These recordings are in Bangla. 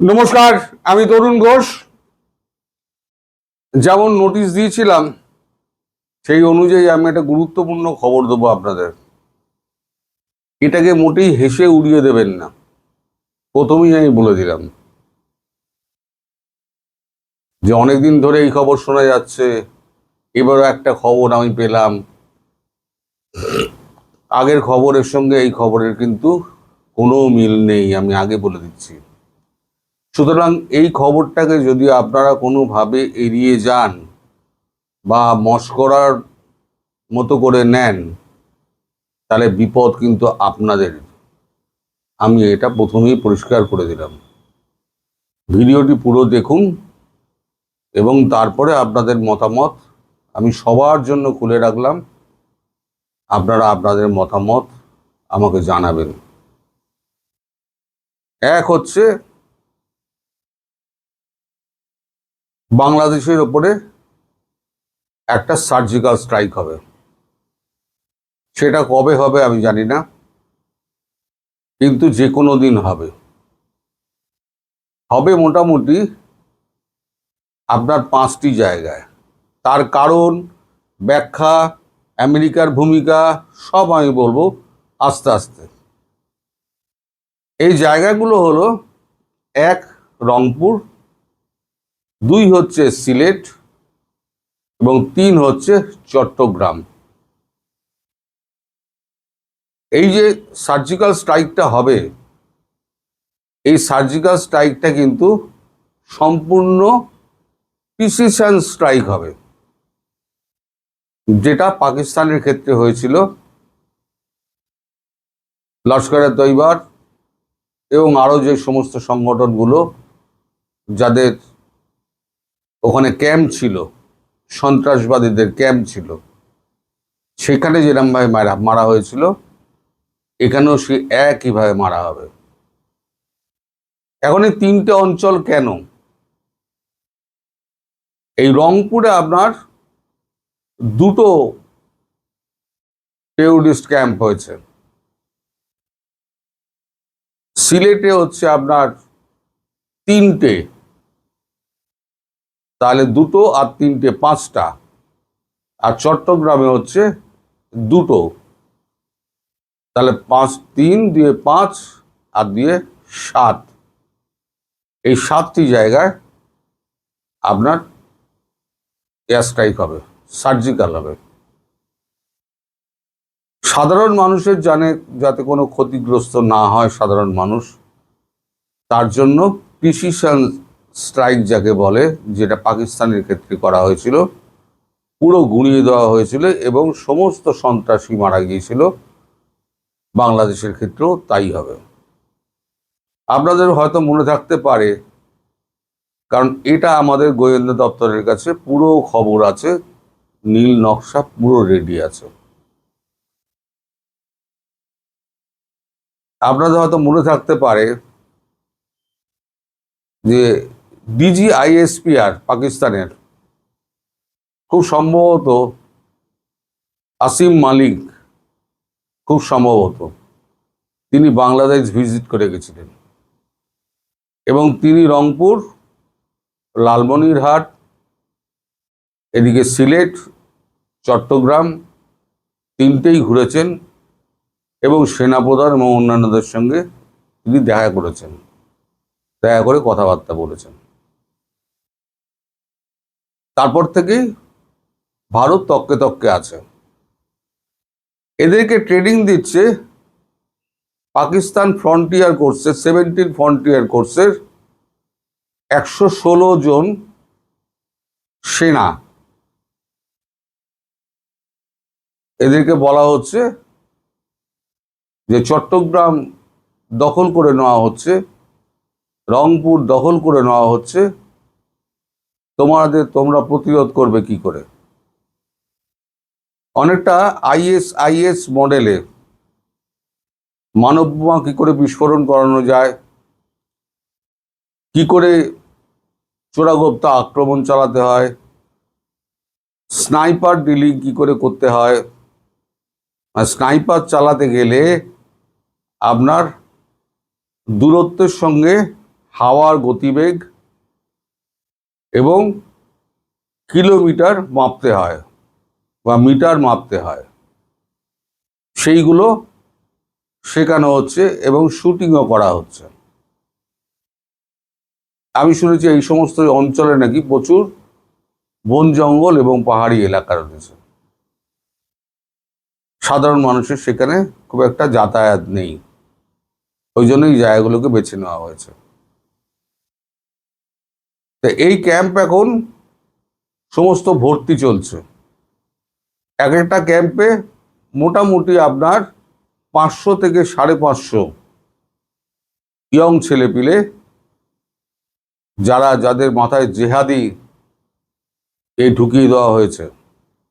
নমস্কার, আমি তরুণ ঘোষ। যেমন নোটিশ দিয়েছিলাম সেই অনুযায়ী আমি একটা গুরুত্বপূর্ণ খবর দেবো আপনাদের। এটাকে মোটেই হেসে উড়িয়ে দেবেন না, প্রথমেই আমি বলে দিলাম যে অনেকদিন ধরে এই খবর শোনা যাচ্ছে, এবারও একটা খবর আমি পেলাম। আগের খবরের সঙ্গে এই খবরের কিন্তু কোনো মিল নেই, আমি আগে বলে দিচ্ছি। সুতরাং এই খবরটাকে যদি আপনারা কোনোভাবে এড়িয়ে যান বা মশকরার মতো করে নেন, তাহলে বিপদ কিন্তু আপনাদের। আমি এটা প্রথমেই পরিষ্কার করে দিলাম। ভিডিওটি পুরো দেখুন এবং তারপরে আপনাদের মতামত আমি সবার জন্য খুলে রাখলাম। আপনারা আপনাদের মতামত আমাকে জানাবেন। এক হচ্ছে, বাংলাদেশের ওপরে একটা সার্জিক্যাল স্ট্রাইক হবে। সেটা কবে হবে আমি জানি না, কিন্তু যে কোনো দিন হবে। হবে মোটামুটি আপনার 5টি জায়গায়। তার কারণ, ব্যাখ্যা, আমেরিকার ভূমিকা সব আমি বলবো আস্তে আস্তে। এই জায়গাগুলো হলো: 1 রংপুর, 2 হচ্ছে সিলেট এবং 3 হচ্ছে চট্টগ্রাম। এই যে সার্জিক্যাল স্ট্রাইকটা হবে, এই সার্জিক্যাল স্ট্রাইকটা কিন্তু সম্পূর্ণ প্রিসিশন স্ট্রাইক হবে, যেটা পাকিস্তানের ক্ষেত্রে হয়েছিল। লস্করে তৈবার এবং আরও যে সমস্ত সংগঠনগুলো যাদের ওখানে ক্যাম্প ছিল, সন্ত্রাসবাদীদের ক্যাম্প ছিল, সেখানে যেরকমভাবে মারা হয়েছিল, এখানেও সে একইভাবে মারা হবে। এখন এই 3টে অঞ্চল কেন? এই রংপুরে আপনার 2টো টেরোরিস্ট ক্যাম্প হয়েছে, সিলেটে হচ্ছে আপনার 3টে, তাহলে 2টো আর 3টে 5টা, আর চট্টগ্রামে হচ্ছে 2টো, তাহলে 5 3 দিয়ে 5 আর দিয়ে 7। এই 7টি জায়গায় আপনার এয়ার স্ট্রাইক হবে, সার্জিক্যাল হবে। সাধারণ মানুষের যাতে কোনো ক্ষতিগ্রস্ত না হয় সাধারণ মানুষ, তার জন্য প্রিসিশন স্ট্রাইক যাকে বলে, যেটা পাকিস্তানের ক্ষেত্রে করা হয়েছিল, পুরো গুঁড়িয়ে দেওয়া হয়েছিল এবং সমস্ত সন্ত্রাসী মারা গিয়েছিল। বাংলাদেশের ক্ষেত্রেও তাই হবে। আপনাদের হয়তো মনে থাকতে পারে, কারণ এটা আমাদের গোয়েন্দা দপ্তরের কাছে পুরো খবর আছে, নীল নকশা পুরো রেডি আছে। আপনাদের হয়তো মনে থাকতে পারে যে DGISPR পাকিস্তানের, খুব সম্ভবত আসিম মালিক, খুব সম্ভবত তিনি বাংলাদেশ ভিজিট করে গেছিলেন এবং তিনি রংপুর, লালমনিরহাট, এদিকে সিলেট, চট্টগ্রাম 3টেই ঘুরেছেন এবং সেনাপ্রধান এবং অন্যান্যদের সঙ্গে তিনি দেখা করেছেন, দেখা করে কথাবার্তা বলেছেন। তারপর থেকেই ভারত তককে তককে আছে। এদেরকে ট্রেনিং দিচ্ছে পাকিস্তান ফ্রন্টিয়ার কোর্সের 17 ফ্রন্টিয়ার কোর্সের 116 জন সেনা। এদেরকে বলা হচ্ছে যে চট্টগ্রাম দখল করে নেওয়া হচ্ছে, রংপুর দখল করে নেওয়া হচ্ছে, তোমরা প্রতিরোধ করবে কি করে। অনেকটা ISIS মডেলে মানব বোমা কি করে বিস্ফোরণ করানো যায়, কি করে চোরাগোপ্তা আক্রমণ চালাতে হয়, স্নাইপার ড্রিলিং কি করে করতে হয়। আর স্নাইপার চালাতে গেলে আপনার দূরত্বের সঙ্গে হাওয়ার গতিবেগ এবং কিলোমিটার মাপতে হয় বা মিটার মাপতে হয়, সেইগুলো শেখানো হচ্ছে এবং শুটিংও করা হচ্ছে। আমি শুনেছি এই সমস্ত অঞ্চলে নাকি প্রচুর বন জঙ্গল এবং পাহাড়ি এলাকা রয়েছে, সাধারণ মানুষের সেখানে খুব একটা যাতায়াত নেই, ওই জন্যই জায়গাগুলোকে বেছে নেওয়া হয়েছে। তো এই ক্যাম্প এখন সমস্ত ভর্তি চলছে। এক একটা ক্যাম্পে মোটামুটি আপনার 500 থেকে 550 ইয়ং ছেলেপিলে, যাদের মাথায় জেহাদি ঢুকিয়ে দেওয়া হয়েছে,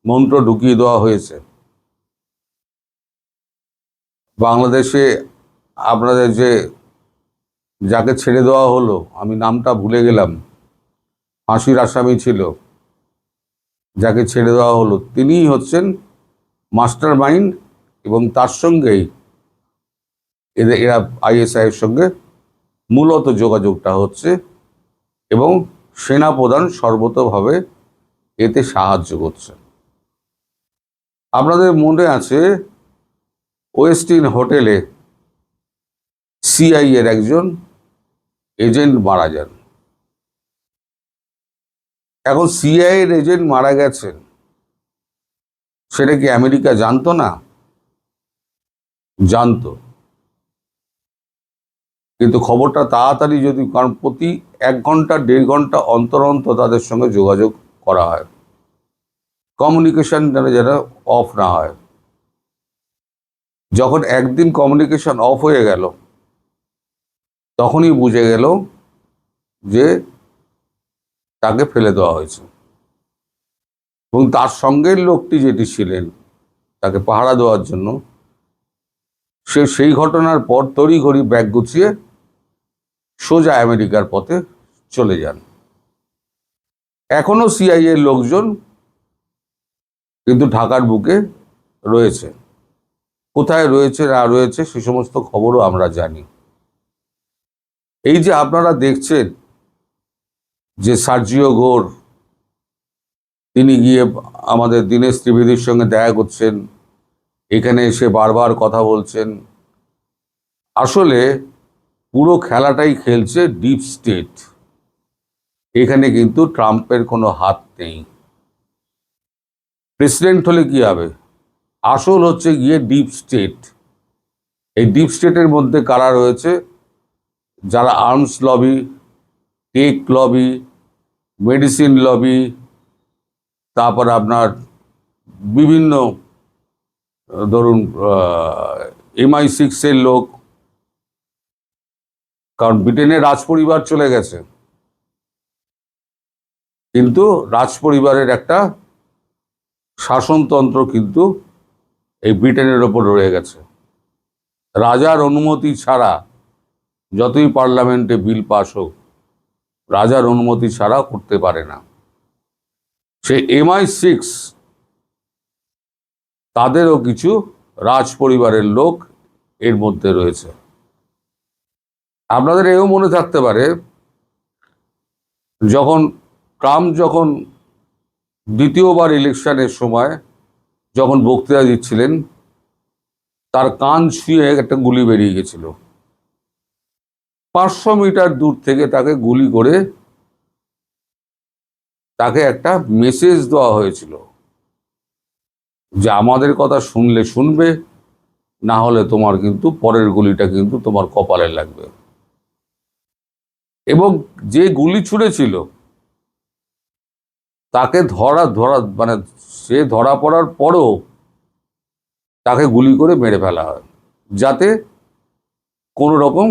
মন্ত্র ঢুকিয়ে দেওয়া হয়েছে। বাংলাদেশে আপনাদের যাকে ছেড়ে দেওয়া হলো, আমি নামটা ভুলে গেলাম, ফাঁসির আসামি ছিল, যাকে ছেড়ে দেওয়া হলো, তিনিই হচ্ছেন মাস্টার মাইন্ড এবং তার সঙ্গেই এরা ISI এর সঙ্গে মূলত যোগাযোগটা হচ্ছে এবং সেনাপ্রধান সর্বতভাবে এতে সাহায্য করছে। আপনাদের মনে আছে ওয়েস্টিন হোটেলে CIA এর একজন এজেন্ট মারা যান। এখন CIA এর এজেন্ট মারা গেছেন, সেটা কি আমেরিকা জানতো না? জানতো, কিন্তু খবরটা তাড়াতাড়ি কারণ প্রতি 1 ঘন্টা 1.5 ঘন্টা অন্তর অন্তর তাদের সঙ্গে যোগাযোগ করা হয়, কমিউনিকেশন যেন অফ না হয়। যখন একদিন কমিউনিকেশন অফ হয়ে গেল, তখনই বুঝে গেল যে তাকে ফেলে দেওয়া হয়েছে। এবং তার সঙ্গের লোকটি যেটি ছিলেন তাকে পাহারা দেওয়ার জন্য, সেই ঘটনার পর তড়িঘড়ি ব্যাগ গুছিয়ে সোজা আমেরিকার পথে চলে যান। এখনো CIA এর লোকজন কিন্তু ঢাকার বুকে রয়েছে। কোথায় রয়েছে না রয়েছে সে সমস্ত খবরও আমরা জানি। এই যে আপনারা দেখছেন যে সার্জিও গোর, তিনি গিয়ে আমাদের দীনেশ ত্রিবেদীর সঙ্গে দেখা করছেন, এখানে এসে বারবার কথা বলছেন, আসলে পুরো খেলাটাই খেলছে ডিপ স্টেট। এখানে কিন্তু ট্রাম্পের কোনো হাত নেই। প্রেসিডেন্ট হলে কি হবে? আসল হচ্ছে গিয়ে ডিপ স্টেট। এই ডিপ স্টেটের মধ্যে কারা রয়েছে? যারা arms lobby, tech lobby, medicine lobby, তারপর আপনার বিভিন্ন ধরুন MI6 এর লোক, কারণ ব্রিটেনে রাজ পরিবার চলে গেছে, কিন্তু রাজ পরিবারের একটা শাসনতন্ত্র কিন্তু এই ব্রিটেনের ওপর রয়ে গেছে। রাজার অনুমতি ছাড়া যতই পার্লামেন্টে বিল পাস হোক, রাজার অনুমতি ছাড়া করতে পারে না। সে MI6 তাদেরও কিছু রাজ পরিবারের লোক এর মধ্যে রয়েছে। আপনাদের এও মনে থাকতে পারে, ট্রাম্প দ্বিতীয়বার ইলেকশনের সময় যখন বক্তৃতা দিচ্ছিলেন, তার কান ছুঁয়ে একটা গুলি বেরিয়ে গেছিল। 500 মিটার দূর থেকে তাকে গুলি করে তাকে একটা মেসেজ দেওয়া হয়েছিল যে আমাদের কথা শুনলে শুনবে, না হলে তোমার কিন্তু পরের গুলিটা কিন্তু তোমার কপালে লাগবে। এবং যে গুলি ছুঁড়েছিল তাকে সে ধরা পড়ার পরও তাকে গুলি করে মেরে ফেলা হয়, যাতে কোনো রকম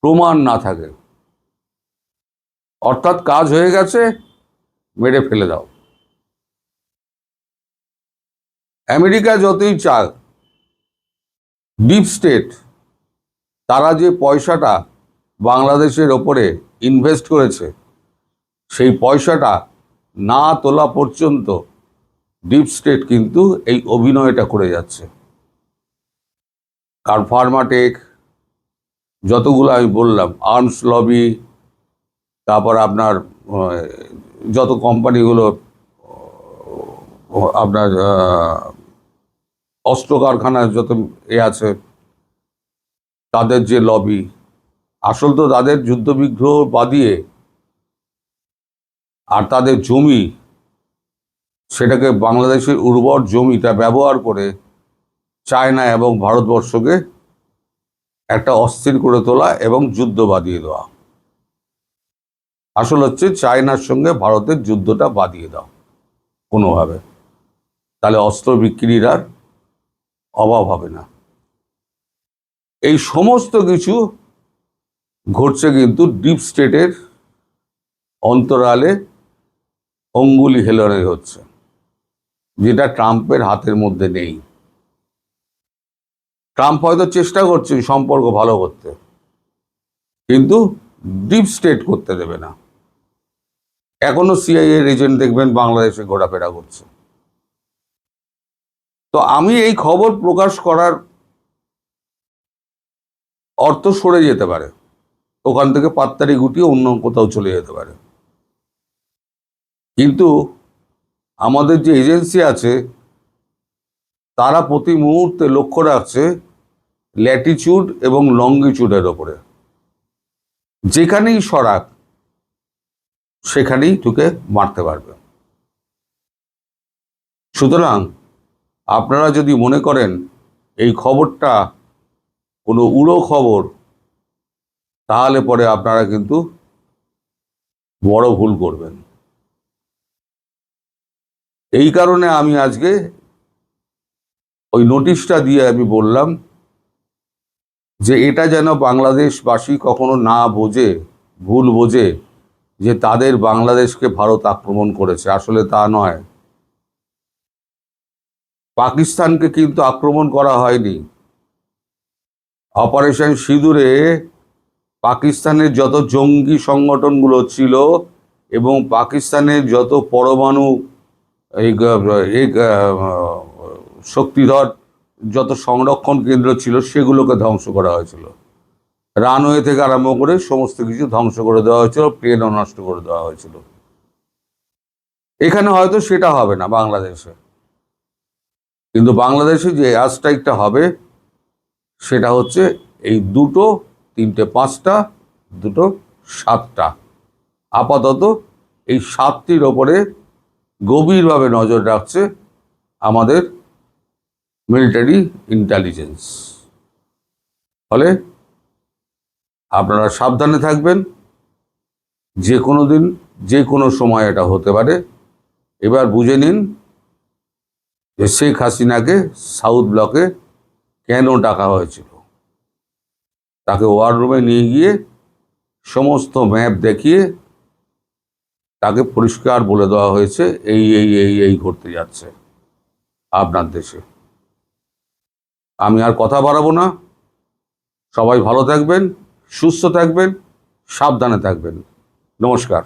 প্রমাণ না থাকে। অর্থাৎ কাজ হয়ে গেছে, মেরে ফেলে দাও। আমেরিকা যতই চাক, ডিপ স্টেট তারা যে পয়সাটা বাংলাদেশের ওপরে ইনভেস্ট করেছে, সেই পয়সাটা না তোলা পর্যন্ত ডিপ স্টেট কিন্তু এই অভিনয়টা করে যাচ্ছে। কারণ ফার্মাটেক, যতগুলো আমি বললাম, আর্মস লবি, তারপর আপনার যত কোম্পানিগুলো আপনার অস্ত্র কারখানার যত আছে, তাদের যে লবি, আসল তো তাদের যুদ্ধবিগ্রহ বাদিয়ে আর তাদের জমি, সেটাকে বাংলাদেশের উর্বর জমিটা ব্যবহার করে চায়না এবং ভারতবর্ষকে একটা অস্থির করে তোলা এবং যুদ্ধ বাঁধিয়ে দেওয়া। আসল হচ্ছে চায়নার সঙ্গে ভারতের যুদ্ধটা বাঁধিয়ে দাও কোনোভাবে, তাহলে অস্ত্র বিক্রির আর অভাব হবে না। এই সমস্ত কিছু ঘটছে কিন্তু ডিপ স্টেটের অন্তরালে অঙ্গুলি হেলনে হচ্ছে, যেটা ট্রাম্পের হাতের মধ্যে নেই। ট্রাম্প হয়তো চেষ্টা করছে সম্পর্ক ভালো করতে, কিন্তু ডিপ স্টেট করতে দেবে না। এখনো সিআইএ এজেন্ট দেখবেন বাংলাদেশে ঘোরাফেরা করছে। তো আমি এই খবর প্রকাশ করার অর্থ সরে যেতে পারে, ওখান থেকে পাত্তারি গুটিয়ে অন্য কোথাও চলে যেতে পারে, কিন্তু আমাদের যে এজেন্সি আছে তারা প্রতি মুহূর্তে লক্ষ্য রাখছে ল্যাটিচিউড এবং লঙ্গিচিউডের ওপরে। যেখানেই সরাক সেখানেই তোকে মারতে পারবে। সুতরাং আপনারা যদি মনে করেন এই খবরটা কোনো উড়ো খবর, তাহলে পরে আপনারা কিন্তু বড় ভুল করবেন। এই কারণে আমি আজকে ওই নোটিশটা দিয়ে আমি বললাম যে এটা যেন বাংলাদেশবাসী কখনো না বোঝে, ভুল বোঝে যে তাদের বাংলাদেশকে ভারত আক্রমণ করেছে। আসলে তা নয়। পাকিস্তানকে কিন্তু আক্রমণ করা হয়নি। অপারেশন সিঁদুরে পাকিস্তানের যত জঙ্গি সংগঠনগুলো ছিল এবং পাকিস্তানের যত পরমাণু এই শক্তিধর যত সংরক্ষণ কেন্দ্র ছিল সেগুলোকে ধ্বংস করা হয়েছিল। রানওয়ে থেকে আরম্ভ করে সমস্ত কিছু ধ্বংস করে দেওয়া হয়েছিল, প্লেনও নষ্ট করে দেওয়া হয়েছিল। এখানে হয়তো সেটা হবে না বাংলাদেশে, কিন্তু বাংলাদেশে যে এয়ার স্ট্রাইকটা হবে সেটা হচ্ছে এই 2টো, 3টে 5টা, 2টো 7টা, আপাতত এই 7টির ওপরে গভীরভাবে নজর রাখছে আমাদের মিলিটারি ইন্টেলিজেন্স। ফলে আপনারা সাবধানে থাকবেন, যে কোনো দিন যে কোনো সময় এটা হতে পারে। এবার বুঝে নিন যে শেখ হাসিনাকে সাউথ ব্লকে কেন ডাকা হয়েছিল। তাকে ওয়ার রুমে নিয়ে গিয়ে সমস্ত ম্যাপ দেখিয়ে তাকে পরিষ্কার বলে দেওয়া হয়েছে এই এই এই এই ঘটতে যাচ্ছে আপনার দেশে। আমি আর কথা বাড়াবো না। সবাই ভালো থাকবেন, সুস্থ থাকবেন, সাবধানে থাকবেন। নমস্কার।